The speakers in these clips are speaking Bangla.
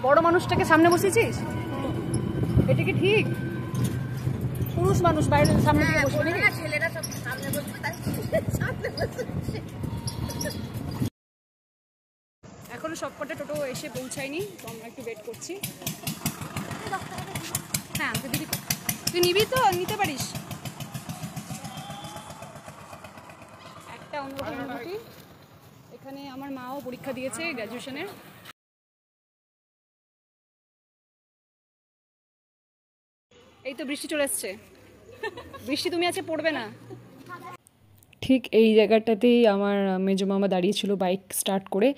বড় মানুষটাকে সামনে বসেছিস? এটা কি ঠিক? পুরুষ মানুষ বাইরে সামনে দিয়ে বসবে নাকি? ছেলেরা সব সামনে বসবে, তাই সামনে বসবে। এখনো সবকটা টোটো এসে পৌঁছায়নি, তো আমরা একটু ওয়েট করছি। হ্যাঁ তো দিদি, তুই নিবি তো? নিতে পারিস। একটা অন্যরকম অনুভূতি। এখানে আমার মাও পরীক্ষা দিয়েছে গ্র্যাজুয়েশনের। এই তো বৃষ্টি চলে এসছে। বৃষ্টি তুমি আছে পড়বে না। ঠিক এই জায়গাটাতেই আমার মেজো মামা দাঁড়িয়েছিল বাইক স্টার্ট করে,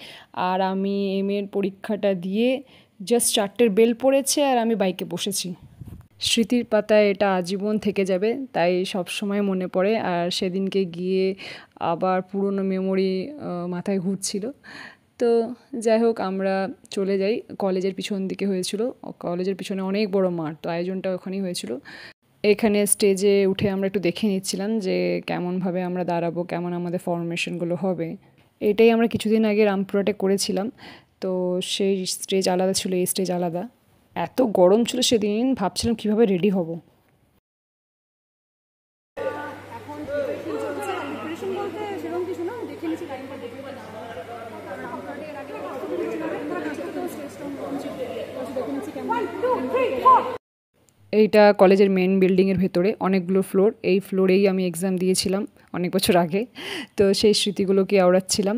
আর আমি এমএর পরীক্ষাটা দিয়ে জাস্ট 4টের বেল পড়েছে আর আমি বাইকে বসেছি। স্মৃতির পাতায় এটা আজীবন থেকে যাবে, তাই সব সময় মনে পড়ে। আর সেদিনকে গিয়ে আবার পুরনো মেমোরি মাথায় ঘুরছিল। তো যাই হোক, আমরা চলে যাই। কলেজের পিছন দিকে হয়েছিল, কলেজের পিছনে অনেক বড় মাঠ, তো আয়োজনটা ওখানেই হয়েছিল। এখানে স্টেজে উঠে আমরা একটু দেখে নিচ্ছিলাম যে কেমনভাবে আমরা দাঁড়াবো, কেমন আমাদের ফরমেশনগুলো হবে। এটাই আমরা কিছুদিন আগে রামপুরহাটে করেছিলাম, তো সেই স্টেজ আলাদা ছিল, এই স্টেজ আলাদা। এত গরম ছিল সেদিন, ভাবছিলাম কিভাবে রেডি হব। এইটা কলেজের মেন বিল্ডিংয়ের ভেতরে অনেকগুলো ফ্লোর, এই ফ্লোরেই আমি এক্সাম দিয়েছিলাম অনেক বছর আগে, তো সেই স্মৃতিগুলোকে আওড়াচ্ছিলাম।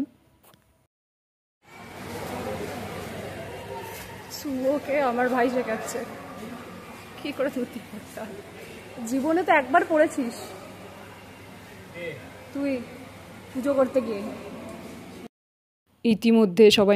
সুয়োকে আমার ভাই শেখাচ্ছে কি করে ধুতি পড়তে হয়। জীবনে তো একবার পড়েছিস তুই পুজো করতে গিয়ে। ইতিমধ্যে সবাই